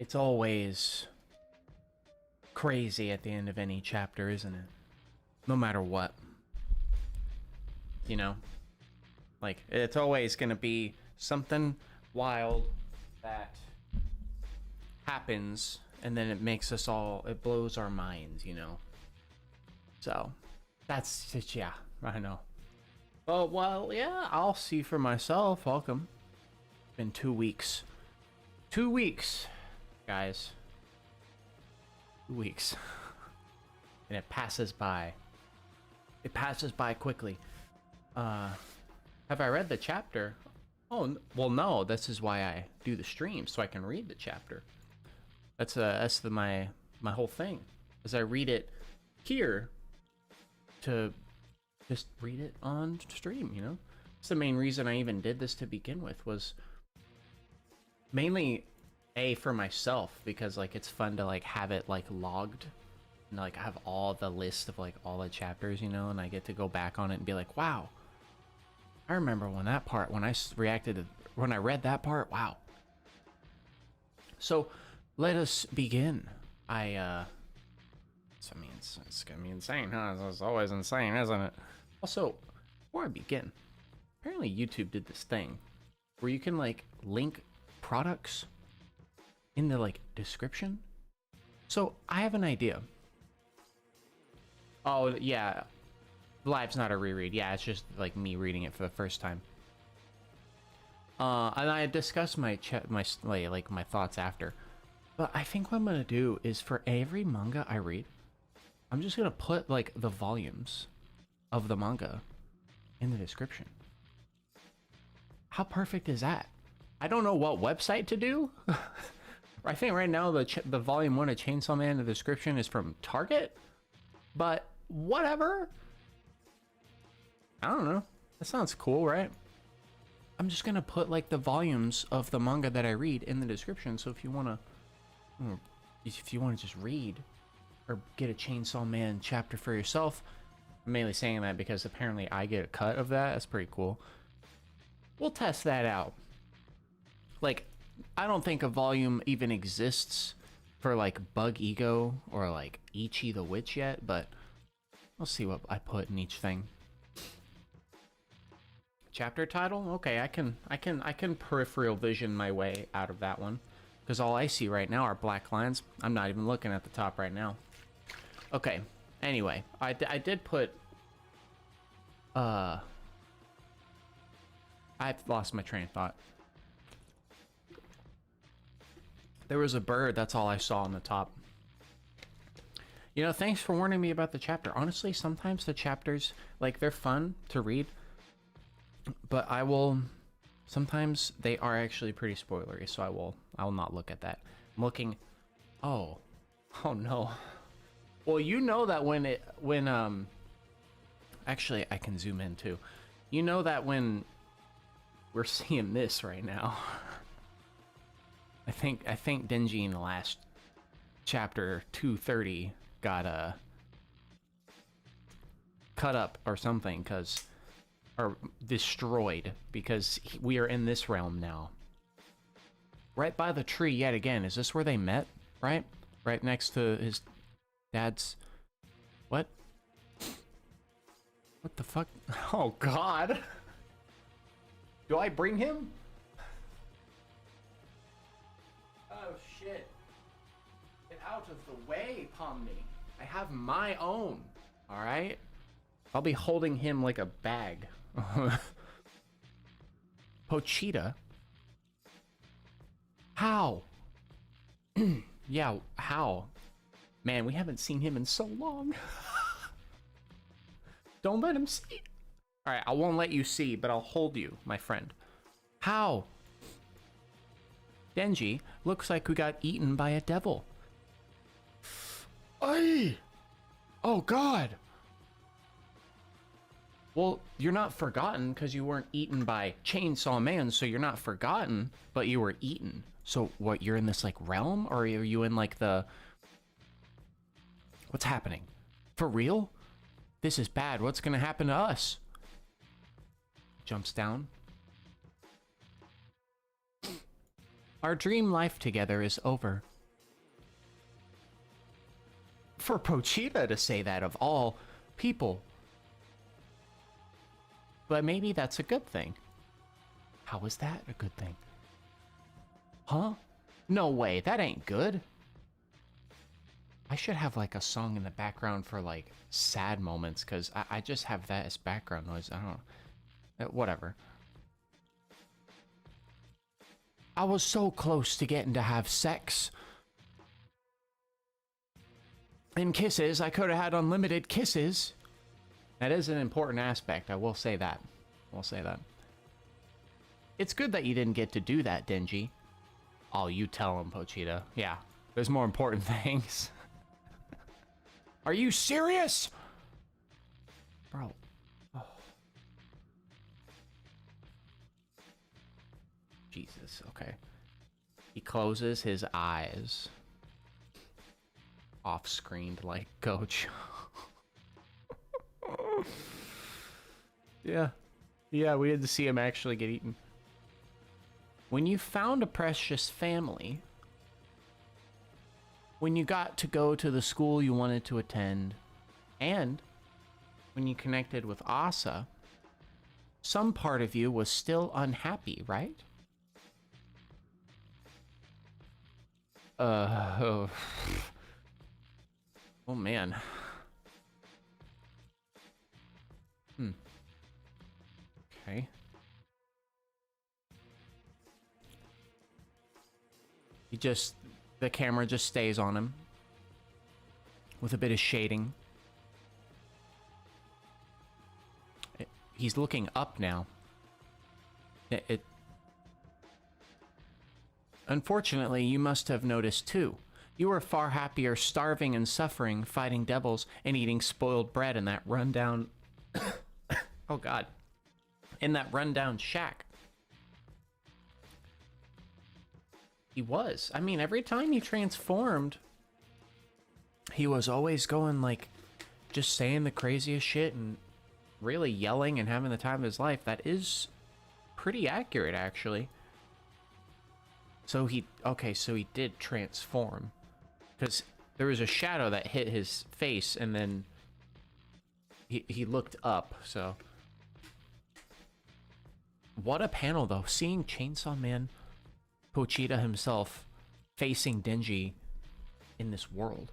It's always crazy at the end of any chapter, isn't it? No matter what. You know? Like, it's always gonna be something wild that happens, and then it makes us all, it blows our minds, you know? So, that's just, yeah, I know. Oh, well, yeah, I'll see for myself. Welcome. Been 2 weeks. 2 weeks, guys. 2 weeks. And it passes by. It passes by quickly. Have I read the chapter? Oh, well, no. This is why I do the stream, so I can read the chapter. That's my whole thing. Is I read it here to just read it on stream, you know? It's the main reason I even did this to begin with, was mainly for myself, because like it's fun to like have it like logged and like have all the list of like all the chapters, you know, and I get to go back on it and be like, wow, I remember when that part, when I when I read that part, wow. So let us begin. It's gonna be insane, huh? It's always insane, isn't it? Also, before I begin, apparently YouTube did this thing where you can like link products in the like description. So I have an idea. Oh yeah, live's not a reread. Yeah, it's just like me reading it for the first time. And I discussed my thoughts after. But I think what I'm gonna do is, for every manga I read, I'm just gonna put like the volumes of the manga in the description. How perfect is that? I don't know what website to do. I think right now the volume 1 of Chainsaw Man in the description is from Target, but whatever. I don't know. That sounds cool, right? I'm just gonna put like the volumes of the manga that I read in the description. So if you wanna just read or get a Chainsaw Man chapter for yourself, I'm mainly saying that because apparently I get a cut of that. That's pretty cool. We'll test that out. Like, I don't think a volume even exists for like Bug Ego or like Ichi the Witch yet, but we'll see what I put in each thing. Chapter title? Okay, I can peripheral vision my way out of that one. Because all I see right now are black lines. I'm not even looking at the top right now. Okay, anyway, I did put... I've lost my train of thought. There was a bird, that's all I saw on the top. You know, thanks for warning me about the chapter. Honestly, sometimes the chapters, like, they're fun to read. But I will... Sometimes they are actually pretty spoilery, so I will not look at that. I'm looking... Oh. Oh, no. Well, you know that Actually, I can zoom in, too. You know that when... We're seeing this right now. I think Denji in the last chapter 230 got cut up or something, or destroyed, because we are in this realm now. Right by the tree yet again. Is this where they met? Right? Right next to his dad's... What? What the fuck? Oh, God. Do I bring him? Oh, shit. Get out of the way, Pomni. I have my own. Alright? I'll be holding him like a bag. Pochita? How? Yeah, how? Man, we haven't seen him in so long. Don't let him see. Alright, I won't let you see, but I'll hold you, my friend. How? Denji, looks like we got eaten by a devil. Aye! Oh, God! Well, you're not forgotten because you weren't eaten by Chainsaw Man, so you're not forgotten, but you were eaten. So, what, you're in this, like, realm? Or are you in, like, the... What's happening? For real? This is bad. What's gonna happen to us? Jumps down. Our dream life together is over. For Pochita to say that of all people. But maybe that's a good thing. How is that a good thing? Huh? No way, that ain't good. I should have like a song in the background for like sad moments, because I just have that as background noise. I don't know. Whatever. I was so close to getting to have sex. And kisses, I could have had unlimited kisses. That is an important aspect, I will say that. I'll say that. It's good that you didn't get to do that, Denji. Oh, you tell him, Pochita. Yeah, there's more important things. Are you serious? Bro. Oh. Jesus, okay. He closes his eyes. Off-screened like Coach. Yeah. Yeah, we had to see him actually get eaten. When you found a precious family, when you got to go to the school you wanted to attend, and when you connected with Asa, some part of you was still unhappy, right? Oh. Oh, man. Okay. The camera just stays on him. With a bit of shading. He's looking up now. Unfortunately, you must have noticed too. You were far happier starving and suffering, fighting devils, and eating spoiled bread in that rundown... Oh, God. In that rundown shack. He was. I mean, every time he transformed, he was always going, like, just saying the craziest shit and really yelling and having the time of his life. That is pretty accurate, actually. So he did transform. Because there was a shadow that hit his face, and then he looked up, so... What a panel, though. Seeing Chainsaw Man, Pochita himself, facing Denji in this world.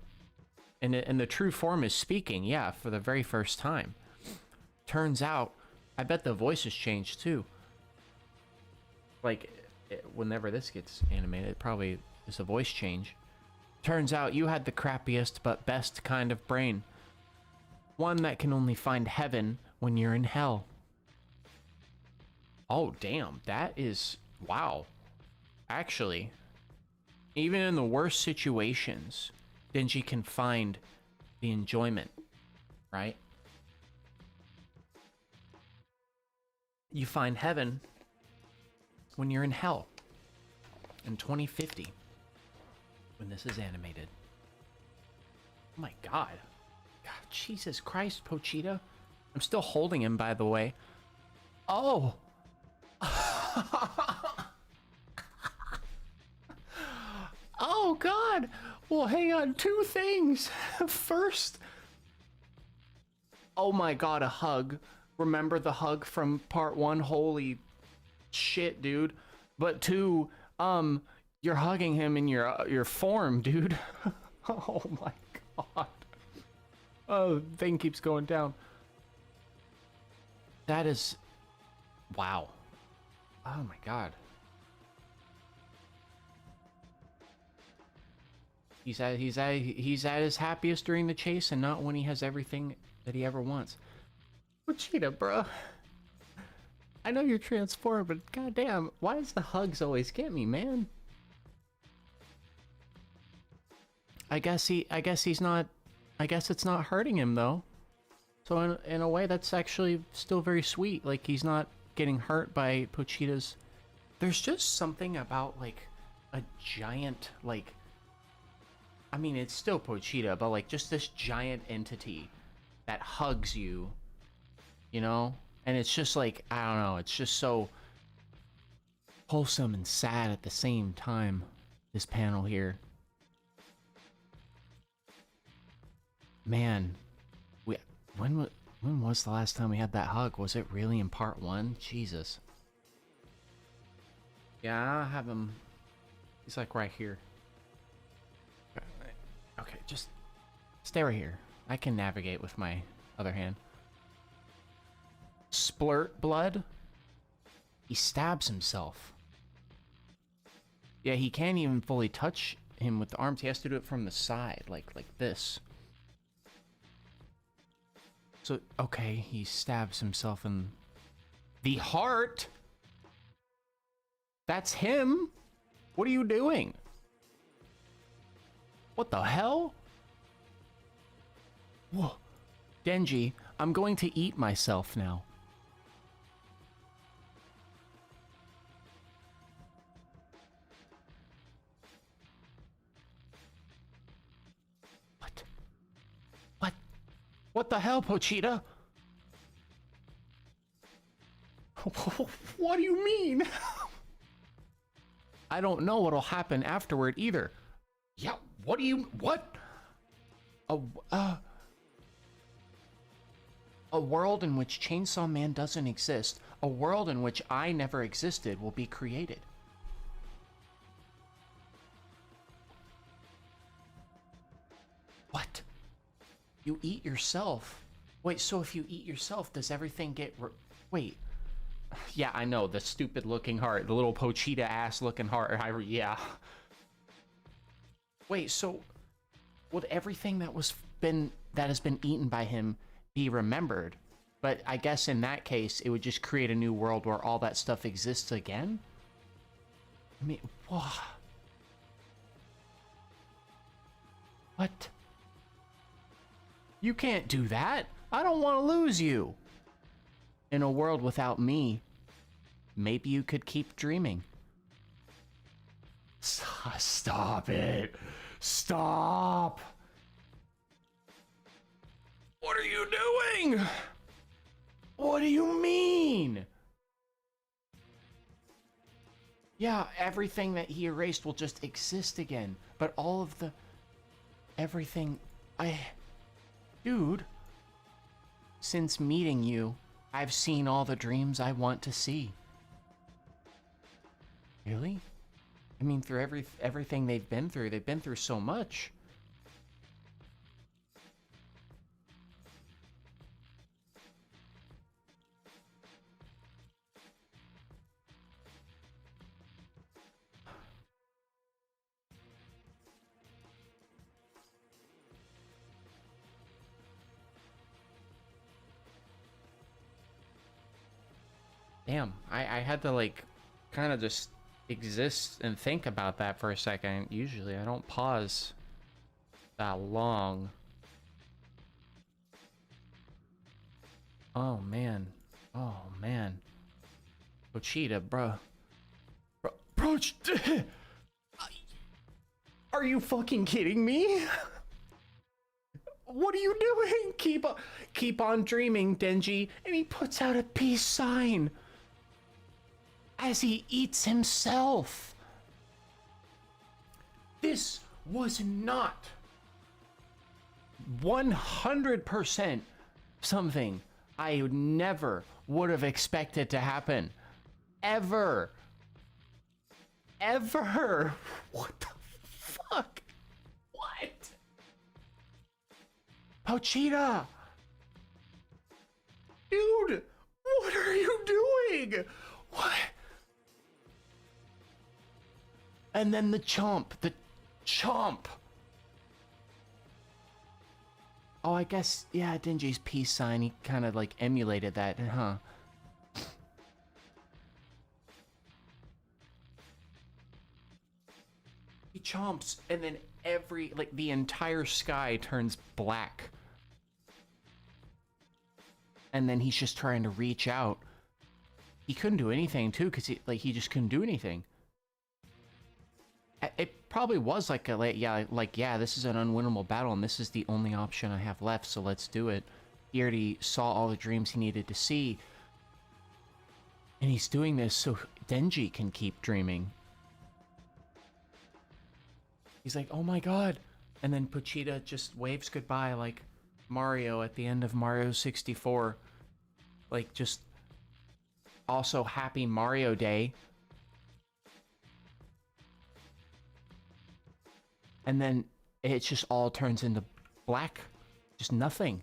And the true form is speaking, yeah, for the very first time. Turns out, I bet the voices changed, too. Like, whenever this gets animated, it probably is a voice change. Turns out you had the crappiest but best kind of brain. One that can only find heaven when you're in hell. Oh, damn. That is... Wow. Actually, even in the worst situations, Denji can find the enjoyment, right? You find heaven when you're in hell. In 2050, when this is animated. Oh my god. God, Jesus Christ, Pochita. I'm still holding him, by the way. Oh! Oh god! Well, hang on, two things. First, oh my god, a hug. Remember the hug from part 1? Holy shit, dude. But two, you're hugging him in your form, dude. Oh my god. Oh, the thing keeps going down. That is... Wow. Oh my god. He's at his happiest during the chase and not when he has everything that he ever wants. Pochita, bro. I know you're transformed, but goddamn, why does the hugs always get me, man? I guess it's not hurting him though. So in a way, that's actually still very sweet. Like, he's not getting hurt by Pochita's. There's just something about, like, a giant, like, I mean, it's still Pochita, but, like, just this giant entity that hugs you, you know? And it's just, like, I don't know, it's just so wholesome and sad at the same time, this panel here. Man, when was the last time we had that hug? Was it really in part 1? Jesus. Yeah, I have him. He's like right here. Okay, just stay right here. I can navigate with my other hand. Splurt blood. He stabs himself. Yeah, he can't even fully touch him with the arms. He has to do it from the side, like this. So, okay, he stabs himself in the heart. That's him. What are you doing? What the hell? Whoa. Denji, I'm going to eat myself now. What? What? What the hell, Pochita? What do you mean? I don't know what'll happen afterward either. Yeah, what do you... What? A world in which Chainsaw Man doesn't exist, a world in which I never existed will be created. What? You eat yourself? Wait, so if you eat yourself, does everything get... Wait. Yeah, I know, the stupid looking heart, the little Pochita ass looking heart. Yeah. Wait, so would everything that has been eaten by him be remembered? But I guess in that case, it would just create a new world where all that stuff exists again? I mean, what? You can't do that. I don't want to lose you. In a world without me, maybe you could keep dreaming. Stop it. Stop. What are you doing? What do you mean? Yeah, everything that he erased will just exist again. But all of the... everything... Dude. Since meeting you, I've seen all the dreams I want to see. Really? I mean, through everything they've been through so much. Damn, I had to like kind of just exist and think about that for a second. Usually I don't pause that long. Oh man. Oh man. Pochita, bro. Bro, are you fucking kidding me? What are you doing? Keep on dreaming, Denji. And he puts out a peace sign as he eats himself. This was not 100% something I never would have expected to happen. Ever. Ever. What the fuck? What? Pochita! Dude! What are you doing? What? And then the chomp. Oh, I guess, yeah, Denji's peace sign, he kind of like emulated that, huh? He chomps, and then the entire sky turns black. And then he's just trying to reach out. He couldn't do anything, too, because he just couldn't do anything. It probably was like yeah, this is an unwinnable battle, and this is the only option I have left, so let's do it. He already saw all the dreams he needed to see. And he's doing this so Denji can keep dreaming. He's like, oh my god. And then Pochita just waves goodbye like Mario at the end of Mario 64. Like, just also happy Mario Day. And then it just all turns into black. Just nothing.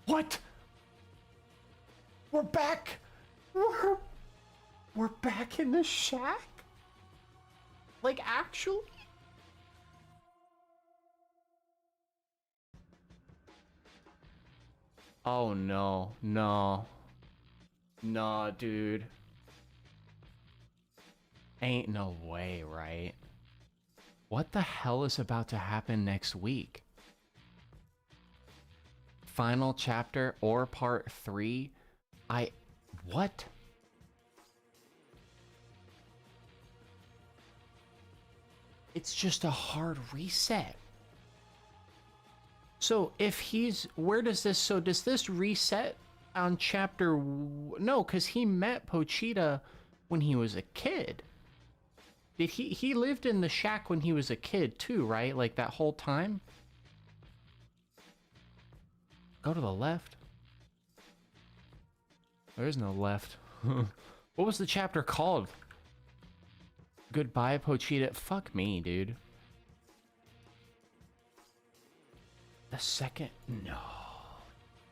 What? We're back. We're back in the shack? Like, actually? Oh no, no. No, dude. Ain't no way, right? What the hell is about to happen next week? Final chapter or part 3? What? It's just a hard reset. So if does this reset on chapter... No, because he met Pochita when he was a kid. Did he lived in the shack when he was a kid too, right? Like that whole time? Go to the left. There is no left. What was the chapter called? Goodbye, Pochita. Fuck me, dude. The second... No.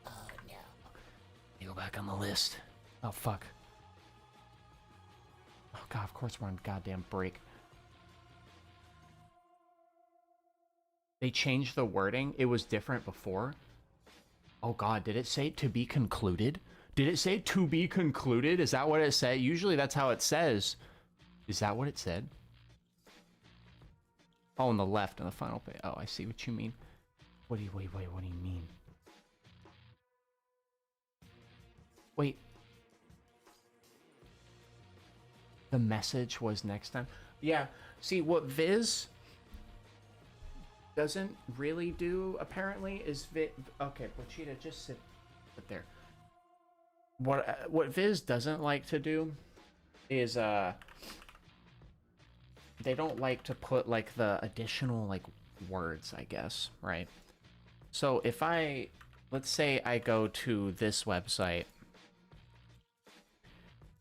Oh, no. Let me go back on the list. Oh, fuck. Oh, God, of course we're on goddamn break. They changed the wording. It was different before. Oh, God, did it say to be concluded? Did it say to be concluded? Is that what it said? Usually that's how it says. Is that what it said? Oh, on the left, on the final page. Oh, I see what you mean. Wait, what do you mean? Wait. The message was next time? Yeah, see, what Viz doesn't really do, apparently, is okay, Pochita, just sit there. What Viz doesn't like to do is, they don't like to put, like, the additional, like, words, I guess, right? So if let's say I go to this website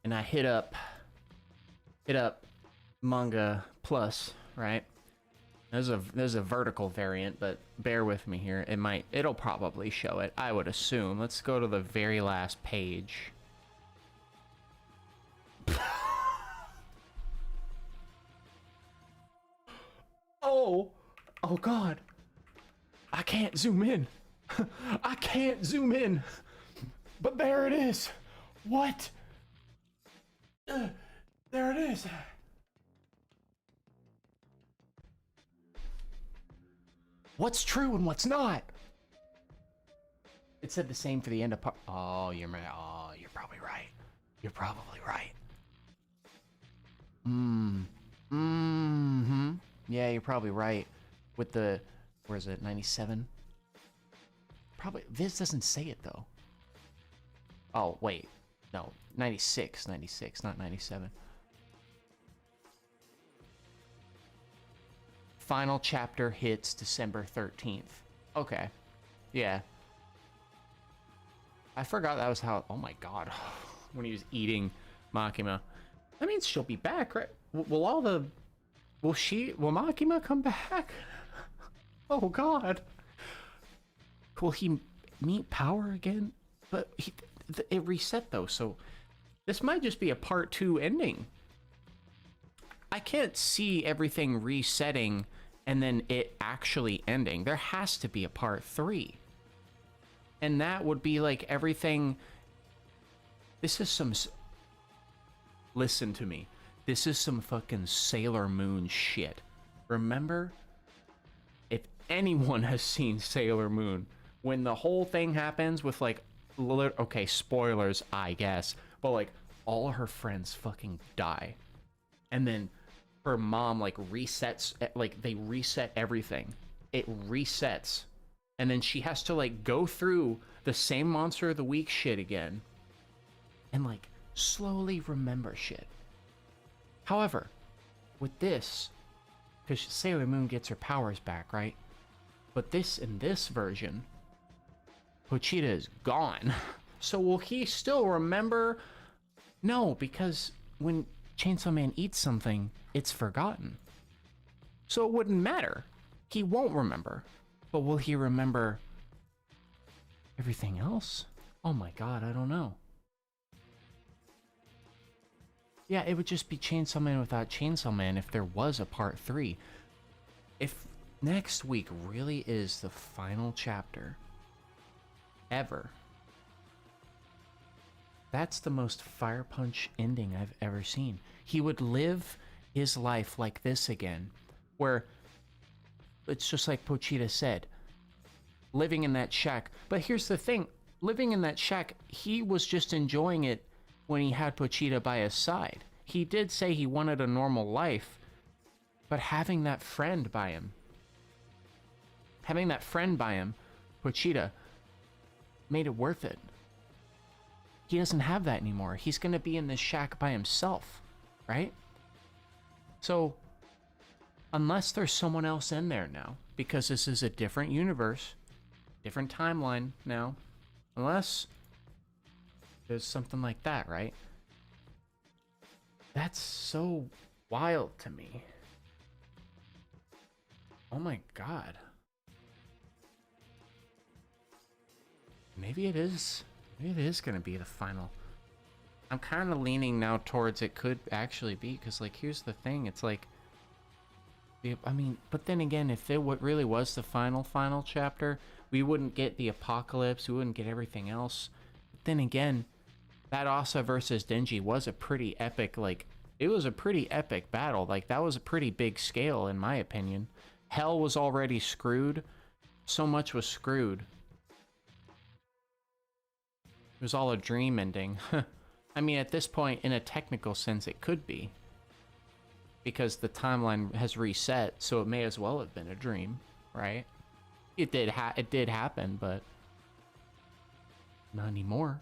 and I hit up hit up Manga Plus, right? There's a vertical variant, but bear with me here. It'll probably show it, I would assume. Let's go to the very last page. Oh God. I can't zoom in. I can't zoom in. But there it is. What? There it is. What's true and what's not? It said the same for the end of part. Oh, you're probably right. You're probably right. Yeah, you're probably right. With the, where is it, 97? Probably, Viz doesn't say it though. Oh, wait. No, 96, not 97. Final chapter hits December 13th. Okay. Yeah. I forgot that was how, oh my god. When he was eating Makima. That means she'll be back, right? Will Makima come back? Oh god. Will he meet Power again? But it reset though, so this might just be a part 2 ending. I can't see everything resetting and then it actually ending. There has to be a part 3. And that would be like everything. This is some, listen to me. This is some fucking Sailor Moon shit. Remember? If anyone has seen Sailor Moon, when the whole thing happens with like, okay, spoilers, I guess, but like all her friends fucking die. And then her mom like resets, like they reset everything. It resets. And then she has to like go through the same Monster of the Week shit again. And like slowly remember shit. However, with this, because Sailor Moon gets her powers back, right? But in this version, Pochita is gone. So will he still remember? No, because when Chainsaw Man eats something, it's forgotten. So it wouldn't matter. He won't remember. But will he remember everything else? Oh my god, I don't know. Yeah, it would just be Chainsaw Man without Chainsaw Man if there was a part 3. If next week really is the final chapter ever, that's the most Fire Punch ending I've ever seen. He would live his life like this again, where it's just like Pochita said, living in that shack. But here's the thing, living in that shack, he was just enjoying it when he had Pochita by his side. He did say he wanted a normal life, but having that friend by him, Pochita, made it worth it. He doesn't have that anymore. He's gonna be in this shack by himself, right? So, unless there's someone else in there now, because this is a different universe, different timeline now, unless there's something like that, right? That's so wild to me. Oh my god. Maybe it is gonna be the final. I'm kind of leaning now towards it could actually be, because like here's the thing, it's like, I mean, but then again, if it really was the final chapter, we wouldn't get the apocalypse, we wouldn't get everything else. But then again, that Asa versus Denji was a pretty epic, like, it was a pretty epic battle. Like, that was a pretty big scale, in my opinion. Hell was already screwed. So much was screwed. It was all a dream ending. I mean, at this point, in a technical sense, it could be. Because the timeline has reset, so it may as well have been a dream, right? It did happen, but not anymore.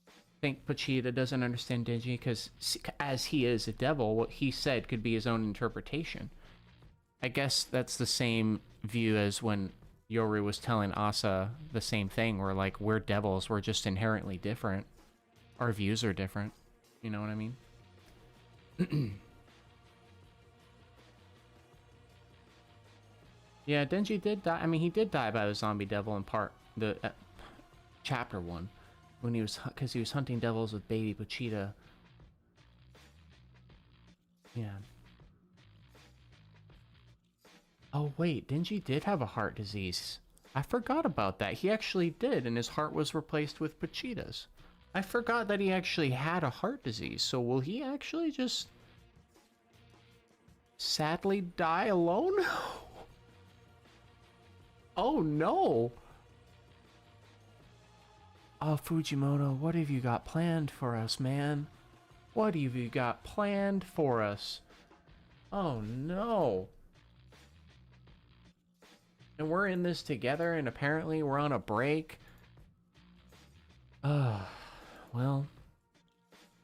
I think Pochita doesn't understand Denji because, as he is a devil, what he said could be his own interpretation. I guess that's the same view as when Yoru was telling Asa the same thing, where like, we're devils, we're just inherently different. Our views are different. You know what I mean? Yeah, Denji did die. I mean, he did die by the zombie devil in chapter 1, when because he was hunting devils with baby Pochita. Yeah. Oh wait, Denji did have a heart disease. I forgot about that. He actually did, and his heart was replaced with Pochita's. I forgot that he actually had a heart disease. So will he actually just sadly die alone? Oh no! Oh, Fujimoto, what have you got planned for us, man? What have you got planned for us? Oh no! And we're in this together, and apparently we're on a break. Well.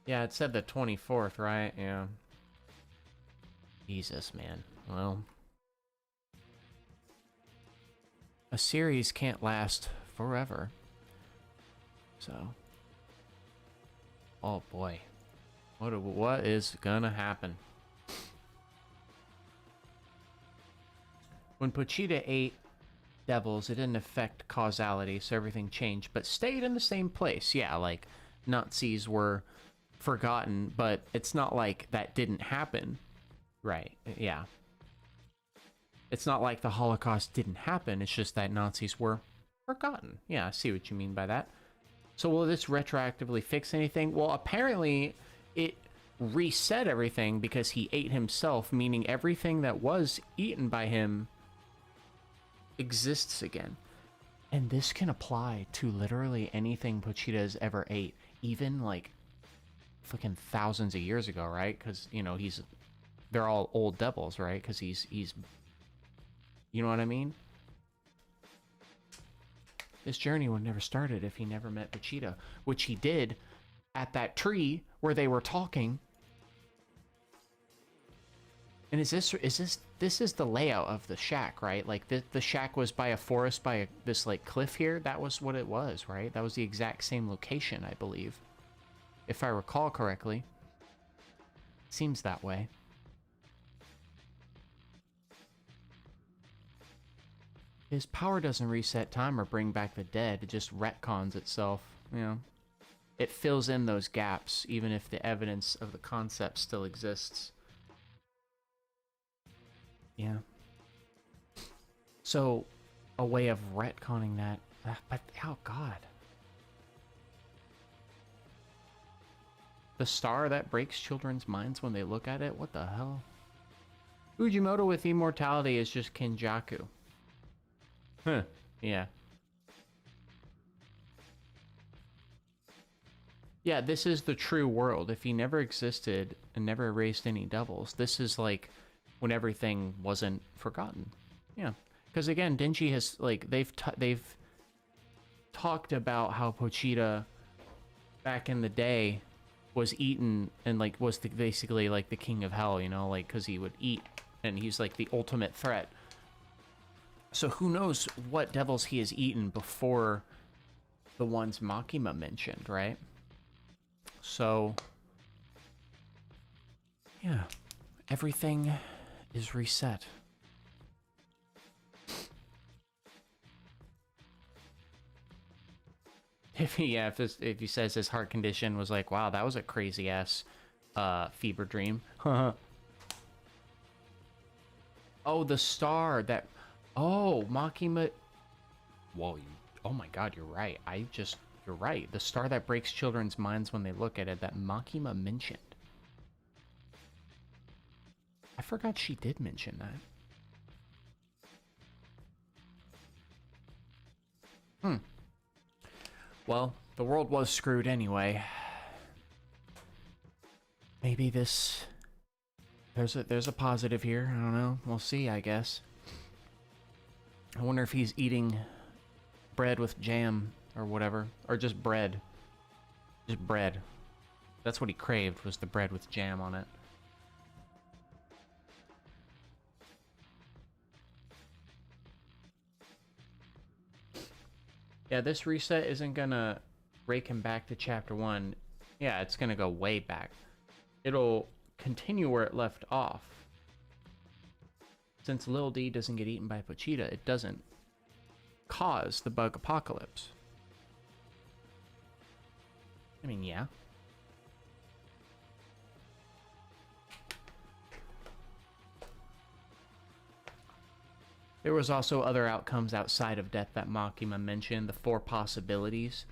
Yeah, it said the 24th, right? Yeah. Jesus, man. Well. A series can't last forever. So. Oh boy. What is gonna happen? When Pochita ate devils, it didn't affect causality, so everything changed, but stayed in the same place. Yeah, like, Nazis were forgotten, but it's not like that didn't happen. Right, yeah. It's not like the Holocaust didn't happen, it's just that Nazis were forgotten. Yeah, I see what you mean by that. So will this retroactively fix anything? Well, apparently it reset everything because he ate himself, meaning everything that was eaten by him exists again. And this can apply to literally anything Pochita's ever ate, even like fucking thousands of years ago, right? Because, you know, they're all old devils, right? Because he's you know what I mean? This journey would never started if he never met Pochita, which he did at that tree where they were talking. And this is the layout of the shack, right? Like the shack was by a forest, by this like cliff here. That was what it was, right? That was the exact same location, I believe, if I recall correctly. Seems that way. His power doesn't reset time or bring back the dead. It just retcons itself. You know, it fills in those gaps, even if the evidence of the concept still exists. Yeah. So, a way of retconning that. But, oh god. The star that breaks children's minds when they look at it? What the hell? Fujimoto with immortality is just Kenjaku. Huh. Yeah. Yeah, this is the true world. If he never existed and never erased any devils, this is like when everything wasn't forgotten. Yeah. Because again, Denji has, like, they've talked about how Pochita back in the day was eaten and, like, was basically, like, the king of hell, you know, like, because he would eat and he's, like, the ultimate threat. So who knows what devils he has eaten before the ones Makima mentioned, right? So, yeah, everything is reset. If he says his heart condition was like, wow, that was a crazy ass fever dream. Oh, the star that, oh, Makima. Whoa, oh my god, you're right. You're right. The star that breaks children's minds when they look at it, that Makima mentioned. I forgot she did mention that. Well, the world was screwed anyway. Maybe there's a positive here. I don't know. We'll see, I guess. I wonder if he's eating bread with jam or whatever, or just bread. Just bread. That's what he craved, was the bread with jam on it. Yeah, this reset isn't gonna rake him back to chapter 1. Yeah, it's gonna go way back. It'll continue where it left off. Since Lil D doesn't get eaten by Pochita, it doesn't cause the bug apocalypse. I mean, yeah. There was also other outcomes outside of death that Makima mentioned, the 4 possibilities.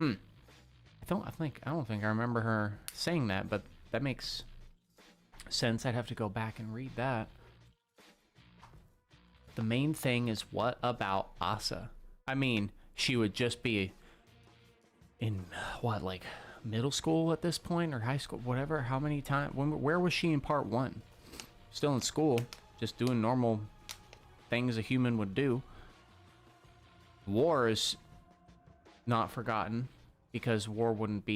I don't think I remember her saying that, but that makes sense. I'd have to go back and read that. The main thing is, what about Asa? I mean, she would just be in what, like middle school at this point, or high school, whatever. How many times? Where was she in part 1? Still in school, just doing normal things a human would do. War is not forgotten, because War wouldn't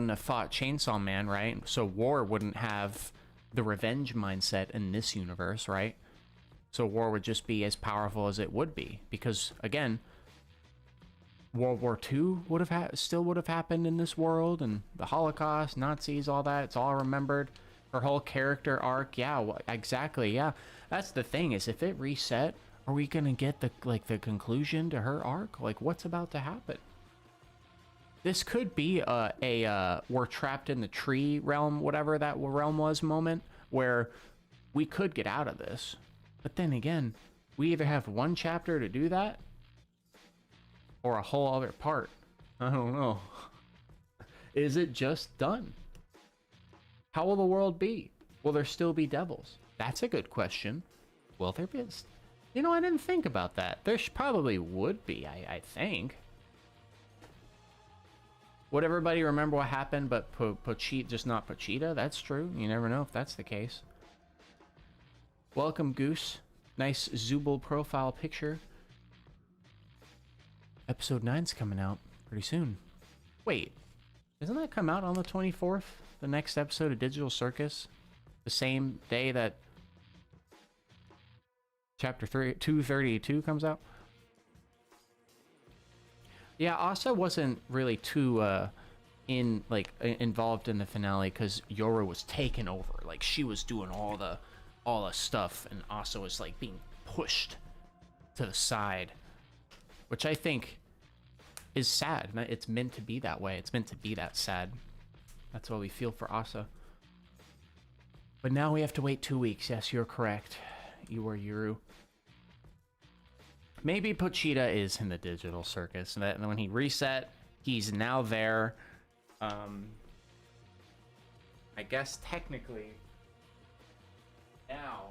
have fought Chainsaw Man, right? So War wouldn't have the revenge mindset in this universe, right? So War would just be as powerful as it would be, because again, World War II still would have happened in this world, and the Holocaust, Nazis, all that, it's all remembered. Her whole character arc, yeah, exactly, yeah. That's the thing, is if it reset, are we gonna get the conclusion to her arc? Like, what's about to happen? This could be a we're trapped in the tree realm, whatever that realm was moment, where we could get out of this. But then again, we either have 1 chapter to do that, or a whole other part. I don't know. Is it just done? How will the world be? Will there still be devils? That's a good question. Will there be? You know, I didn't think about that. There probably would be, I think. Would everybody remember what happened, but Pochita, just not Pochita? That's true. You never know if that's the case. Welcome, Goose. Nice Zooble profile picture. Episode 9's coming out pretty soon. Wait, doesn't that come out on the 24th? The next episode of Digital Circus? The same day that Chapter 232 comes out? Yeah, Asa wasn't really too involved in the finale, because Yoru was taken over. Like, she was doing all the stuff, and Asa was like being pushed to the side, which I think is sad. It's meant to be that way. It's meant to be that sad. That's what we feel for Asa. But now we have to wait 2 weeks. Yes, you're correct. You are Yoru. Maybe Pochita is in the Digital Circus, and that when he reset, he's now there. I guess technically now,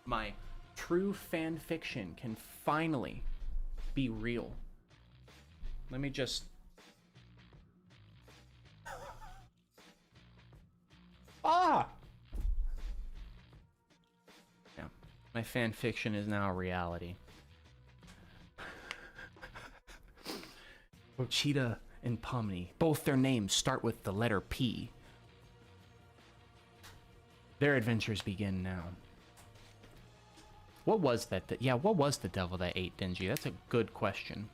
my true fan fiction can finally be real. Let me just... Ah! Yeah, my fan fiction is now a reality. Pochita and Pomni, both their names start with the letter P. Their adventures begin now. What was that? What was the devil that ate Denji? That's a good question.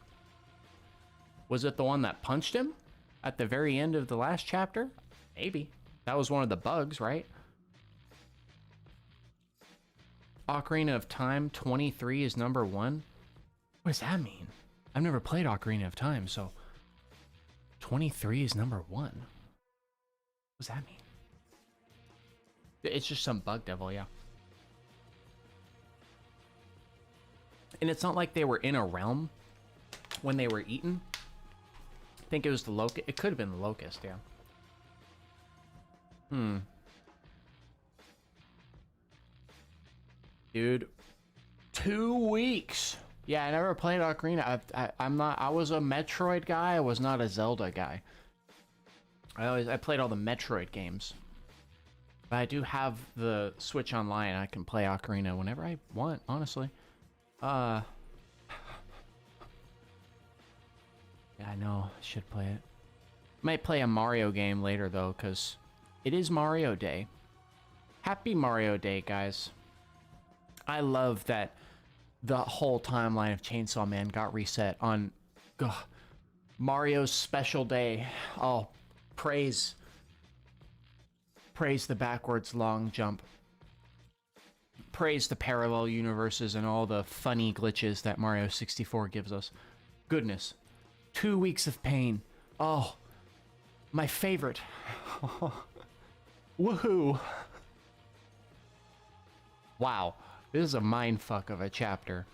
Was it the one that punched him at the very end of the last chapter? Maybe. That was one of the bugs, right? Ocarina of Time 23 is number 1? What does that mean? I've never played Ocarina of Time, so 23 is number 1. What does that mean? It's just some bug devil, yeah. And it's not like they were in a realm when they were eaten. I think it was the locust. It could have been the locust, yeah. Dude, 2 weeks. Yeah, I never played Ocarina. I was a Metroid guy. I was not a Zelda guy. I played all the Metroid games. But I do have the Switch Online. I can play Ocarina whenever I want, honestly. Yeah, I know. I should play it. Might play a Mario game later, though, because it is Mario Day. Happy Mario Day, guys. I love that the whole timeline of Chainsaw Man got reset on Mario's special day. Oh, praise the backwards long jump. Praise the parallel universes and all the funny glitches that Mario 64 gives us. Goodness. 2 weeks of pain. Oh, my favorite. Woohoo. Wow, this is a mindfuck of a chapter.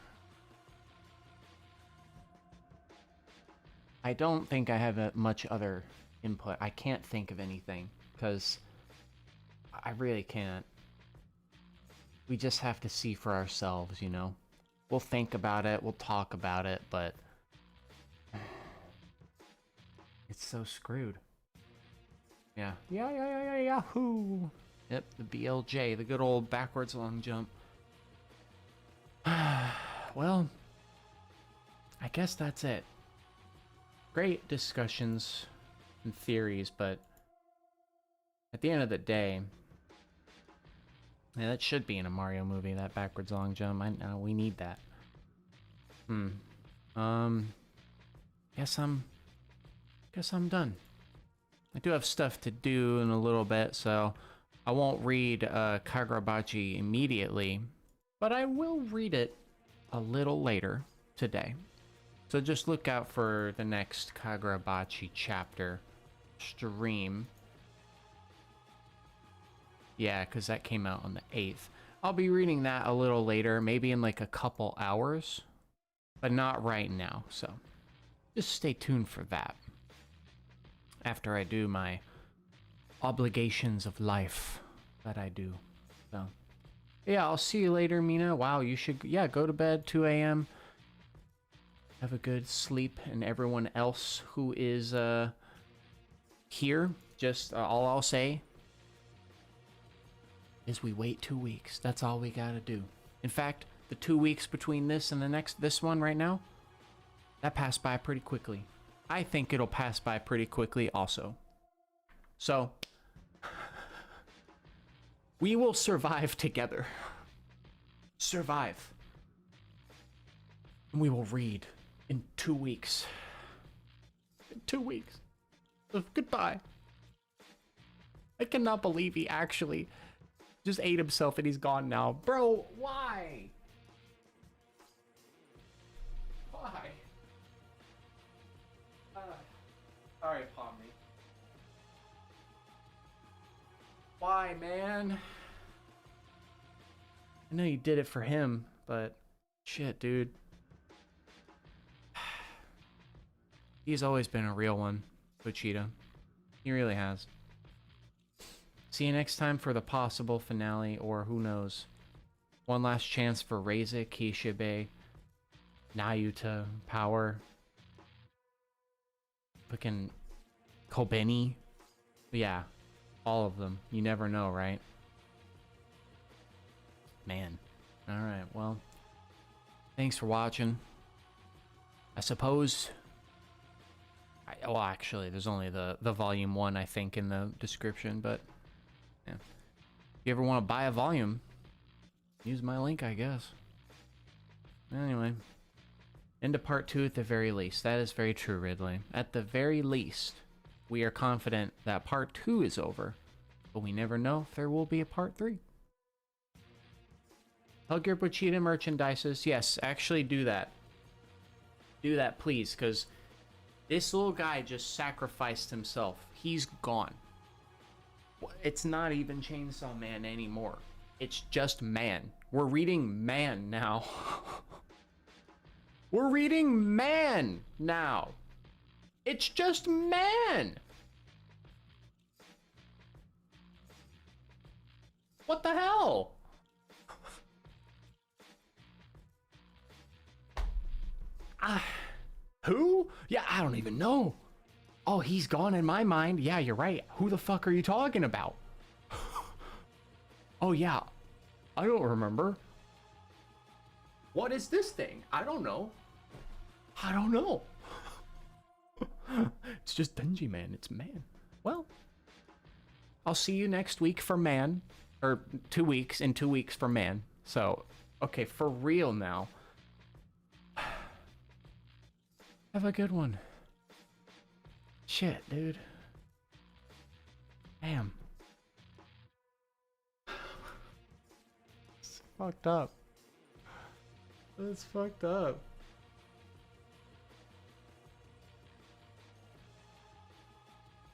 I don't think I have much other input. I can't think of anything, because I really can't. We just have to see for ourselves, you know? We'll think about it, we'll talk about it, but it's so screwed. Yeah. Yahoo! Yep, the BLJ, the good old backwards long jump. Well, I guess that's it. Great discussions and theories, but at the end of the day, yeah, that should be in a Mario movie, that backwards long jump. I know, we need that. Guess I'm done. I do have stuff to do in a little bit, so I won't read Kagurabachi immediately, but I will read it a little later today. So just look out for the next Kagurabachi chapter stream. Yeah, because that came out on the 8th. I'll be reading that a little later, maybe in like a couple hours, but not right now, so just stay tuned for that. After I do my obligations of life that I do. So, yeah, I'll see you later, Mina. Wow, you should, yeah, go to bed, 2 a.m. Have a good sleep, and everyone else who is here, just all I'll say is we wait 2 weeks. That's all we gotta do. In fact, the 2 weeks between this and this one right now, that passed by pretty quickly. I think it'll pass by pretty quickly also. So, we will survive together. Survive. And we will read in 2 weeks. In 2 weeks. So, goodbye. I cannot believe he actually just ate himself and he's gone now. Bro, why? Why? Sorry, Pomni. Why, man? I know you did it for him, but shit, dude. He's always been a real one, Pochita. He really has. See you next time for the possible finale, or who knows. One last chance for Reza, Kishibe, Nayuta, Power. Fucking Kobeni. Yeah, all of them. You never know, right? Man. Alright, well. Thanks for watching. I suppose... well, actually, there's only the volume 1, I think, in the description, but... yeah. If you ever want to buy a volume, use my link, I guess. Anyway. Into part 2 at the very least. That is very true, Ridley. At the very least, we are confident that part 2 is over, but we never know if there will be a part 3. Hug your Pochita merchandises. Yes, actually do that. Do that, please, because this little guy just sacrificed himself. He's gone. It's not even Chainsaw Man anymore. It's just Man. We're reading Man now. We're reading Man now. It's just Man. What the hell? Who? Yeah, I don't even know. Oh, he's gone in my mind. Yeah, you're right. Who the fuck are you talking about? Oh, yeah. I don't remember. What is this thing? I don't know. I don't know. It's just Denji Man. It's Man. Well, I'll see you next week for Man. Or 2 weeks. In 2 weeks for Man. So, okay, for real now. Have a good one. Shit, dude. Damn. It's fucked up. It's fucked up.